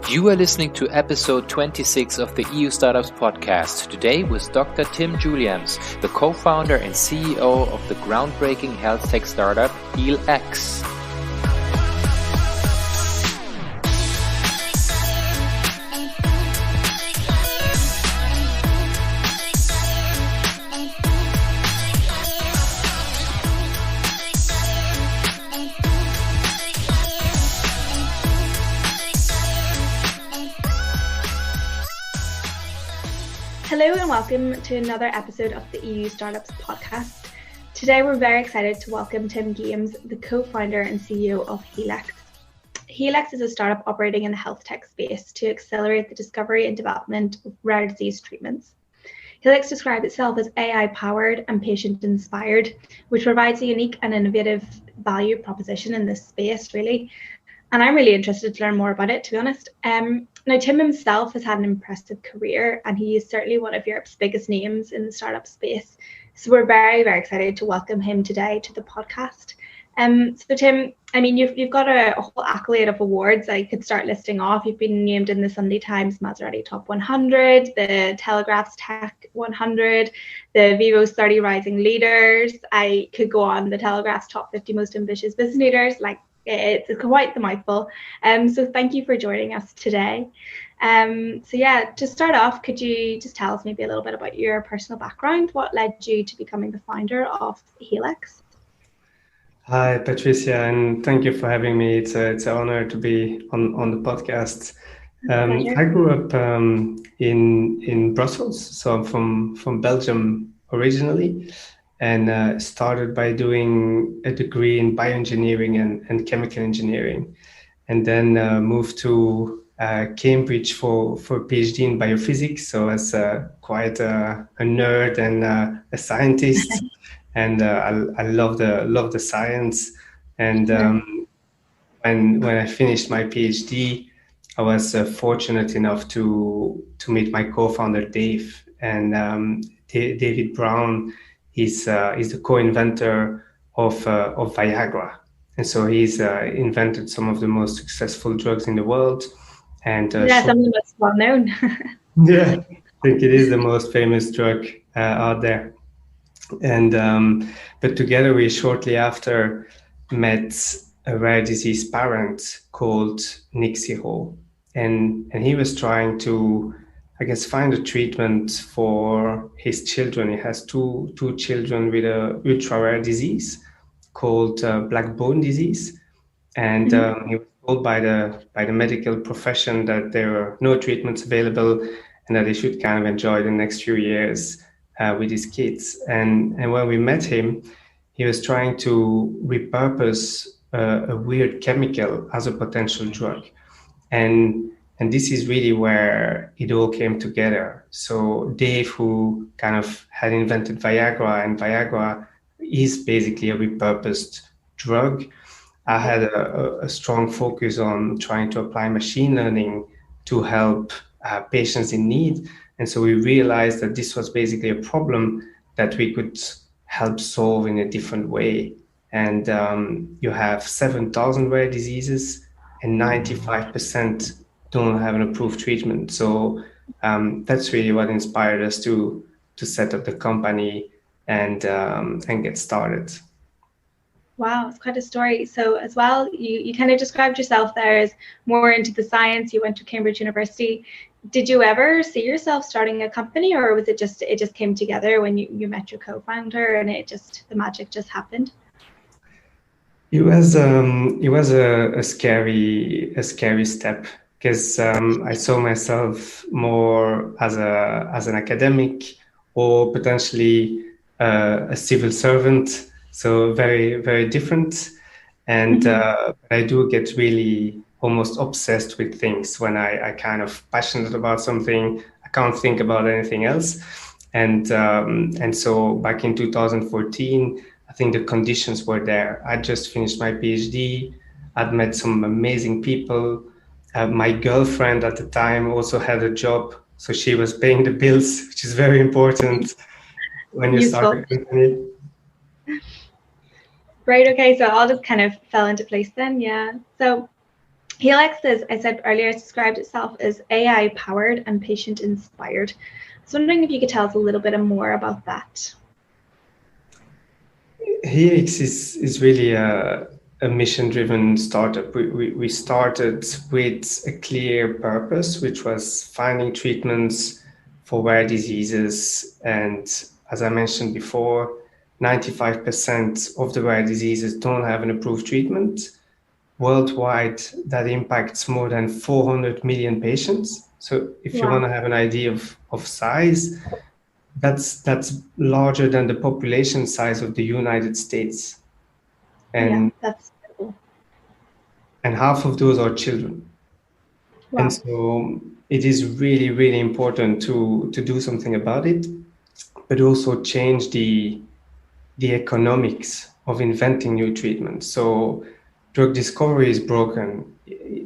You are listening to episode 26 of the EU Startups podcast, today with Dr. Tim Guillams, the co-founder and CEO of the groundbreaking health tech startup Healx. Hello and welcome to another episode of the EU Startups podcast. Today we're very excited to welcome Tim Guillams, the co-founder and CEO of Healx. Healx is a startup operating in the health tech space to accelerate the discovery and development of rare disease treatments. Healx describes itself as AI-powered and patient-inspired, which provides a unique and innovative value proposition in this space, really. And I'm really interested to learn more about it, to be honest. Now, Tim himself has had an impressive career, and he is certainly one of Europe's biggest names in the startup space. So we're very, very excited to welcome him today to the podcast. So Tim, I mean, you've got a whole accolade of awards I could start listing off. You've been named in the Sunday Times Maserati Top 100, the Telegraph's Tech 100, the Vivo's 30 Rising Leaders. I could go on, the Telegraph's Top 50 Most Ambitious Business Leaders. It's quite the mouthful. So thank you for joining us today. To start off, could you just tell us maybe a little bit about your personal background? What led you to becoming the founder of Healx? Hi, Patricia, and thank you for having me. It's an honor to be on the podcast. I grew up in Brussels, so I'm from Belgium originally. And started by doing a degree in bioengineering and chemical engineering, and then moved to Cambridge for a PhD in biophysics. So as quite a nerd and a scientist, and I love the science. And when I finished my PhD, I was fortunate enough to meet my co-founder Dave, and David Brown. He's the co-inventor of Viagra, and so he's invented some of the most successful drugs in the world. And some of the most well known. Yeah, I think it is the most famous drug out there. And but together we shortly after met a rare disease parent called Nick Siro, and he was trying to, I guess, find a treatment for his children. He has two children with a ultra rare disease called black bone disease, and he was told by the medical profession that there were no treatments available and that they should kind of enjoy the next few years with his kids. And when we met him, he was trying to repurpose a weird chemical as a potential drug, and this is really where it all came together. So Dave, who kind of had invented Viagra, and Viagra is basically a repurposed drug. I had a strong focus on trying to apply machine learning to help patients in need. And so we realized that this was basically a problem that we could help solve in a different way. And you have 7,000 rare diseases, and 95% don't have an approved treatment. So that's really what inspired us to set up the company and get started. Wow, it's quite a story. So as well, you kind of described yourself there as more into the science. You went to Cambridge University. Did you ever see yourself starting a company, or was it just came together when you met your co-founder and the magic just happened? It was a scary step, because I saw myself more as an academic, or potentially a civil servant, so very, very different. And I do get really almost obsessed with things when I kind of passionate about something. I can't think about anything else. And so back in 2014, I think the conditions were there. I just finished my PhD. I'd met some amazing people. My girlfriend at the time also had a job, so she was paying the bills, which is very important when you start a company. Right. Okay. So all just kind of fell into place then. Yeah. So Healx, as I said earlier, has described itself as AI powered and patient inspired. I was wondering if you could tell us a little bit more about that. Healx is really a mission-driven startup. We started with a clear purpose, which was finding treatments for rare diseases. And as I mentioned before, 95% of the rare diseases don't have an approved treatment. Worldwide, that impacts more than 400 million patients. So if you want to have an idea of size, that's larger than the population size of the United States. And that's cool. And half of those are children. Wow. And so it is really, really important to do something about it, but also change the economics of inventing new treatments. So drug discovery is broken.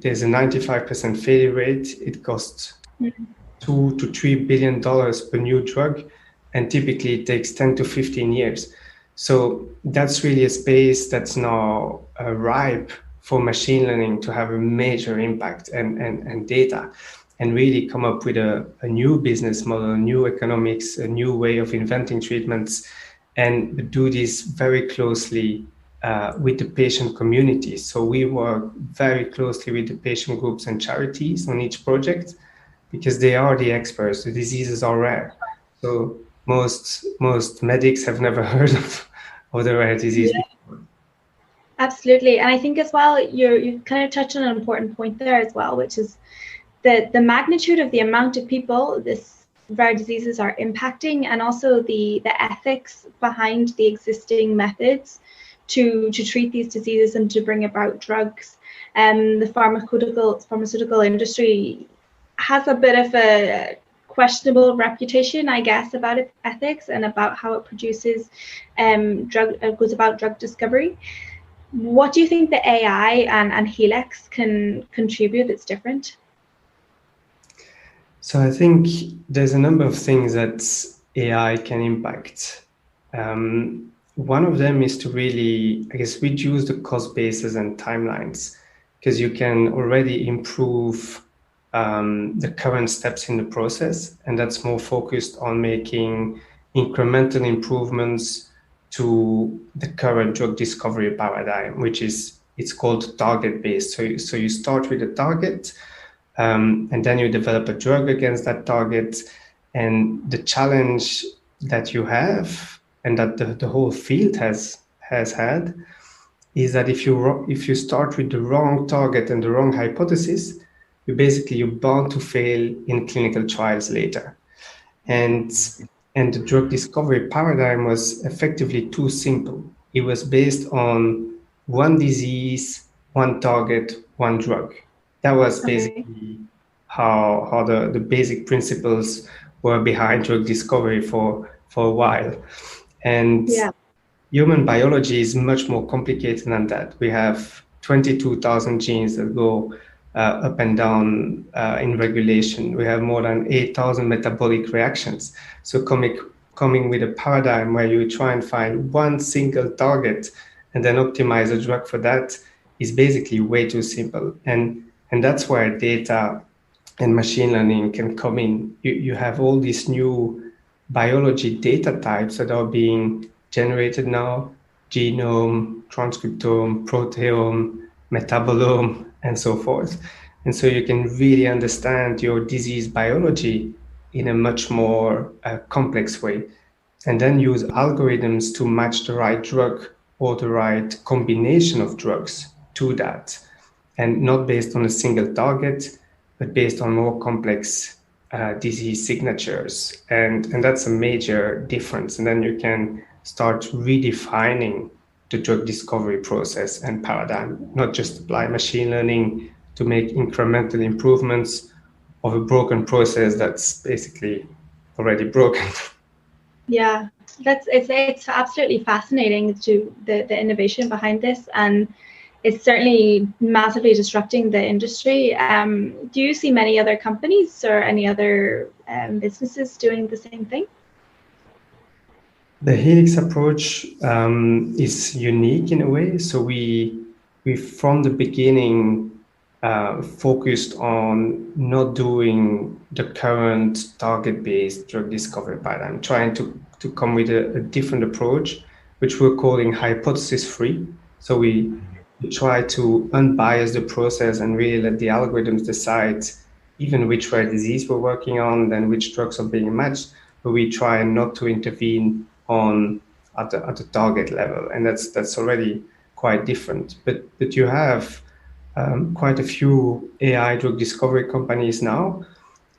There's a 95% failure rate. It costs $2 to $3 billion per new drug, and typically it takes 10 to 15 years. So that's really a space that's now ripe for machine learning to have a major impact and data, and really come up with a new business model, new economics, a new way of inventing treatments, and do this very closely with the patient community. So we work very closely with the patient groups and charities on each project, because they are the experts. The diseases are rare. So most medics have never heard of the rare disease before. Absolutely. And I think as well, you kind of touched on an important point there as well, which is the magnitude of the amount of people this rare diseases are impacting, and also the ethics behind the existing methods to treat these diseases and to bring about drugs. The pharmaceutical industry has a bit of a questionable reputation, I guess, about its ethics and about how it produces goes about drug discovery. What do you think the AI and Healx can contribute that's different? So I think there's a number of things that AI can impact. One of them is to really, I guess, reduce the cost bases and timelines, because you can already improve the current steps in the process, and that's more focused on making incremental improvements to the current drug discovery paradigm, which is, it's called target-based. So you start with a target, and then you develop a drug against that target. And the challenge that you have, and that the whole field has had, is that if you start with the wrong target and the wrong hypothesis, you're bound to fail in clinical trials later. And the drug discovery paradigm was effectively too simple. It was based on one disease, one target, one drug. That was basically how the basic principles were behind drug discovery for a while. And human biology is much more complicated than that. We have 22,000 genes that go up and down in regulation. We have more than 8,000 metabolic reactions. So coming with a paradigm where you try and find one single target and then optimize a drug for that is basically way too simple. And that's where data and machine learning can come in. You have all these new biology data types that are being generated now: genome, transcriptome, proteome, metabolome, and so forth. And so you can really understand your disease biology in a much more complex way, and then use algorithms to match the right drug or the right combination of drugs to that, and not based on a single target, but based on more complex disease signatures. And that's a major difference. And then you can start redefining the drug discovery process and paradigm, not just apply machine learning to make incremental improvements of a broken process that's basically already broken. Yeah, it's absolutely fascinating to the innovation behind this, and it's certainly massively disrupting the industry. Do you see many other companies or any other businesses doing the same thing? The Healx approach is unique in a way. So we from the beginning focused on not doing the current target-based drug discovery paradigm, trying to come with a different approach, which we're calling hypothesis-free. So we try to unbias the process and really let the algorithms decide even which rare disease we're working on, then which drugs are being matched, but we try not to intervene on at the target level, and that's already quite different. But you have quite a few AI drug discovery companies now,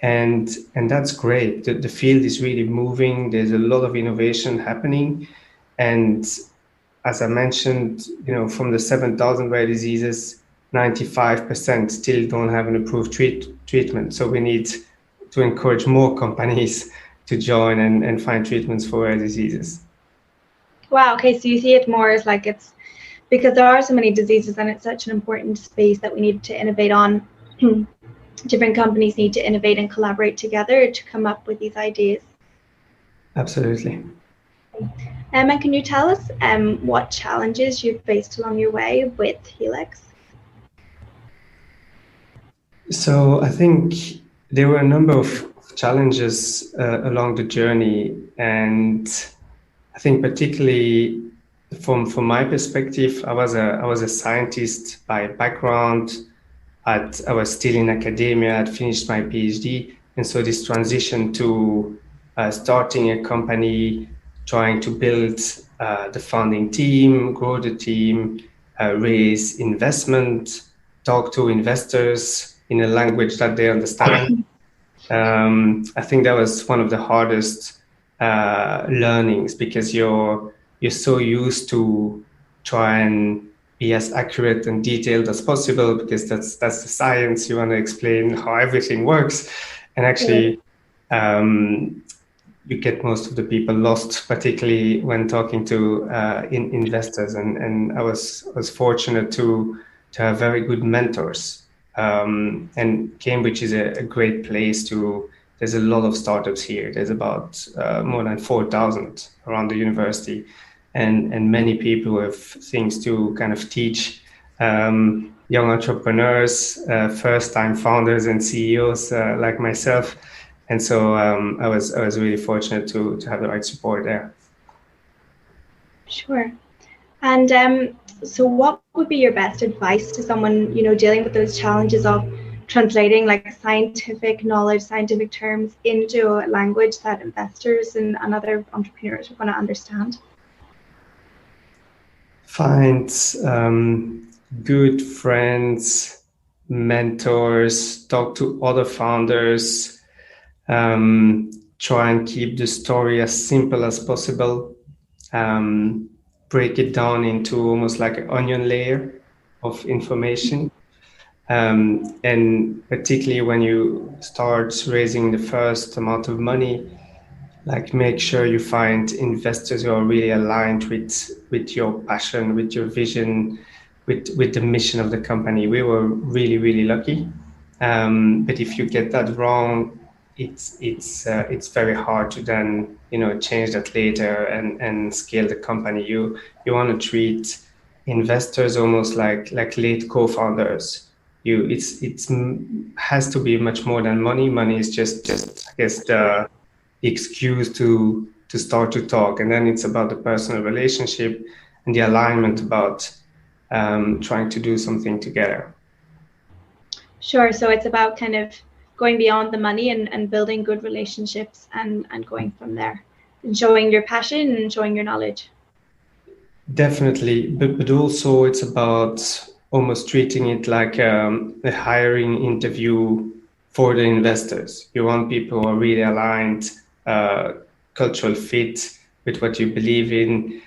and that's great. The field is really moving. There's a lot of innovation happening, and as I mentioned, from the 7,000 rare diseases, 95% still don't have an approved treatment. So we need to encourage more companies to join and find treatments for rare diseases. Wow. Okay. So you see it more as like it's because there are so many diseases and it's such an important space that we need to innovate on. Different companies need to innovate and collaborate together to come up with these ideas. Absolutely. And can you tell us what challenges you've faced along your way with Healx? So I think there were a number of challenges along the journey, and I think particularly from my perspective, I was a scientist by background. I was still in academia. I'd finished my PhD, and so this transition to starting a company, trying to build the founding team, grow the team, raise investment, talk to investors in a language that they understand. I think that was one of the hardest learnings, because you're so used to try and be as accurate and detailed as possible, because that's the science. You want to explain how everything works, and actually you get most of the people lost, particularly when talking to investors. And I was fortunate to have very good mentors. And Cambridge is a great place to. There's a lot of startups here. There's about more than 4,000 around the university, and many people who have things to kind of teach young entrepreneurs, first-time founders and CEOs like myself. And so I was really fortunate to have the right support there. Sure. And so what would be your best advice to someone, dealing with those challenges of translating like scientific knowledge, scientific terms into a language that investors and other entrepreneurs are going to understand? Find good friends, mentors, talk to other founders, try and keep the story as simple as possible. Break it down into almost like an onion layer of information. And particularly when you start raising the first amount of money, like make sure you find investors who are really aligned with your passion, with your vision, with the mission of the company. We were really, really lucky. But if you get that wrong, it's very hard to then change that later and scale the company. You want to treat investors almost like late co-founders. It has to be much more than money. Money is just I guess the excuse to start to talk, and then it's about the personal relationship and the alignment about trying to do something together. Sure. So it's about kind of going beyond the money and building good relationships and going from there, and showing your passion and showing your knowledge. Definitely, but also it's about almost treating it like a hiring interview for the investors. You want people who are really aligned, cultural fit with what you believe in.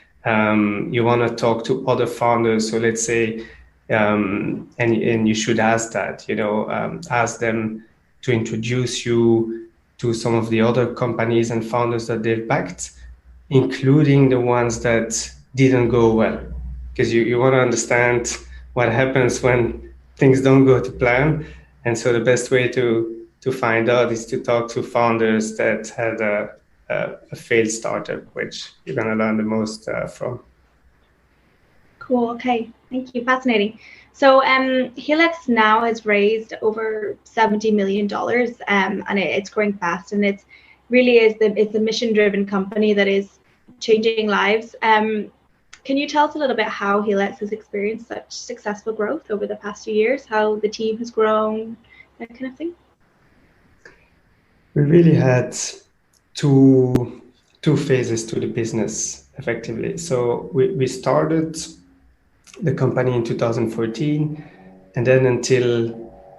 You want to talk to other founders. So let's say, and you should ask that, ask them to introduce you to some of the other companies and founders that they've backed, including the ones that didn't go well, because you want to understand what happens when things don't go to plan. And so the best way to find out is to talk to founders that had a failed startup, which you're going to learn the most from. Cool. Okay. Thank you. Fascinating. So Healx now has raised over $70 million, and it's growing fast, and it's a mission-driven company that is changing lives. Can you tell us a little bit how Healx has experienced such successful growth over the past few years, how the team has grown, that kind of thing? We really had two phases to the business effectively. So we started the company in 2014, and then until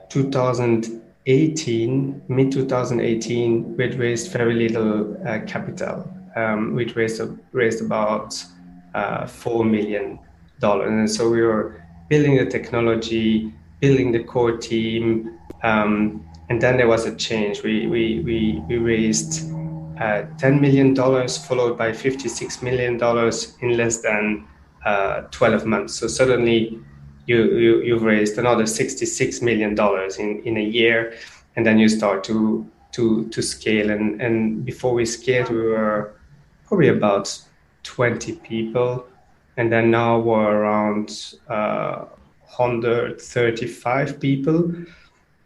2018, mid 2018, we'd raised very little capital. We'd raised about $4 million. And so we were building the technology, building the core team, and then there was a change. We raised $10 million, followed by $56 million in less than 12 months. So suddenly you've raised another $66 million in a year, and then you start to scale. And before we scaled, we were probably about 20 people. And then now we're around 135 people.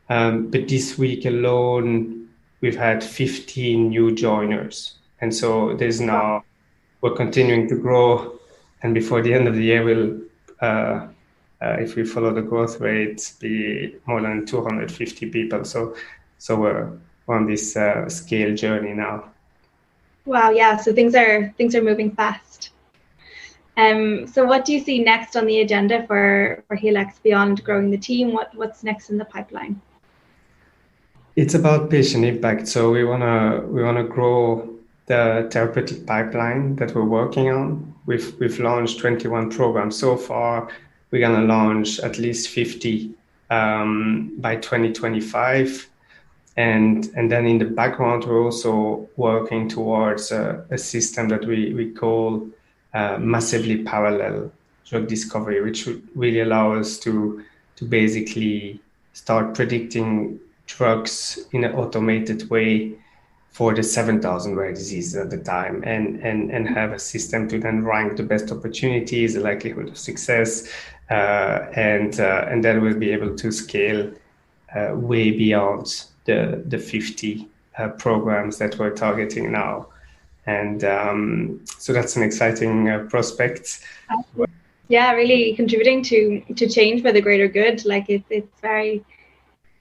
But this week alone, we've had 15 new joiners. And so we're continuing to grow. And before the end of the year, we'll, if we follow the growth rate, be more than 250 people. So we're on this scale journey now. Wow, yeah. So things are moving fast. So what do you see next on the agenda for Healx beyond growing the team? What's next in the pipeline? It's about patient impact. So we wanna grow the therapeutic pipeline that we're working on. We've launched 21 programs so far. We're gonna launch at least 50 by 2025. And then in the background, we're also working towards a system that we call massively parallel drug discovery, which would really allow us to basically start predicting drugs in an automated way for the 7,000 rare diseases at the time, and have a system to then rank the best opportunities, the likelihood of success, and then we'll be able to scale way beyond the 50 programs that we're targeting now. And so that's an exciting prospect. Yeah, really contributing to change for the greater good. Like it's very,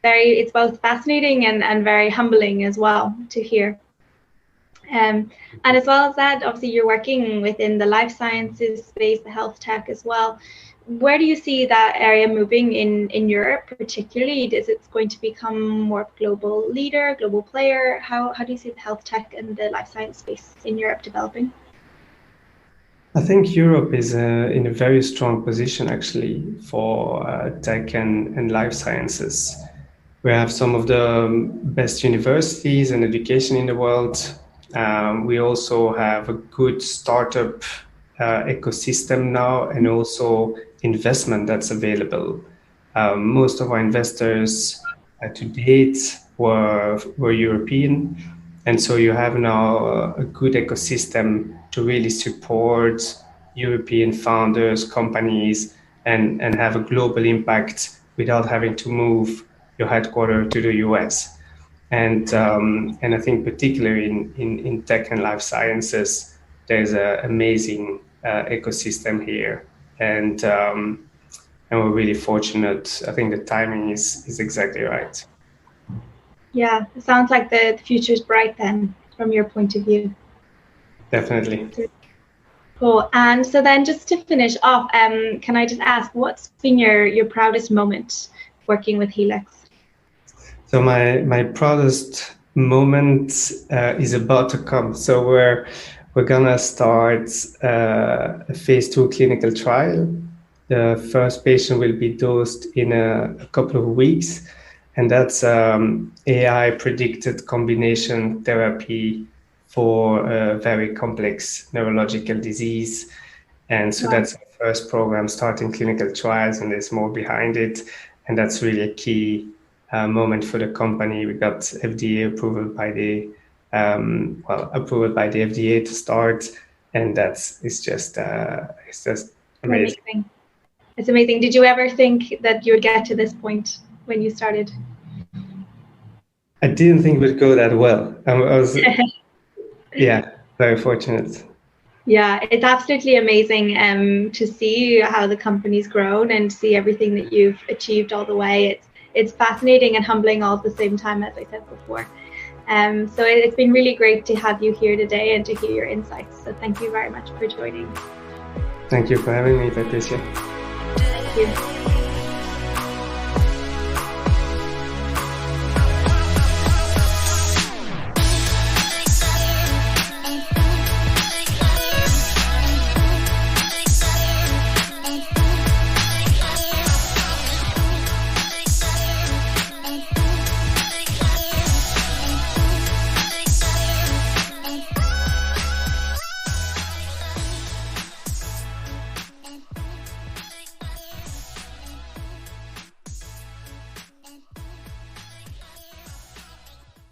it's both fascinating and very humbling as well to hear. And as well as that, obviously you're working within the life sciences space, the health tech as well. Where do you see that area moving in Europe particularly? Is it going to become more global leader, global player? How do you see the health tech and the life science space in Europe developing? I think Europe is in a very strong position actually for tech and life sciences. We have some of the best universities and education in the world. We also have a good startup ecosystem now, and also investment that's available. Most of our investors to date were European, and so you have now a good ecosystem to really support European founders, companies, and have a global impact without having to move your headquarters to the US. And I think particularly in tech and life sciences, there's an amazing ecosystem here, and we're really fortunate. I think the timing is exactly right. Yeah, it sounds like the future is bright then, from your point of view. Definitely. Cool. And so then, just to finish off, can I just ask, what's been your proudest moment working with Healx? So my proudest moment is about to come. So we're gonna start a phase 2 clinical trial. The first patient will be dosed in a couple of weeks, and that's AI predicted combination therapy for a very complex neurological disease. And so that's our first program starting clinical trials, and there's more behind it. And that's really a key moment for the company. We got FDA approval by the FDA to start, and it's just amazing. It's amazing. Did you ever think that you would get to this point when you started? I didn't think it would go that well. I was, very fortunate. Yeah, it's absolutely amazing to see how the company's grown and see everything that you've achieved all the way. It's fascinating and humbling all at the same time, as I said before. So it's been really great to have you here today and to hear your insights. So thank you very much for joining. Thank you for having me, Patricia. Thank you.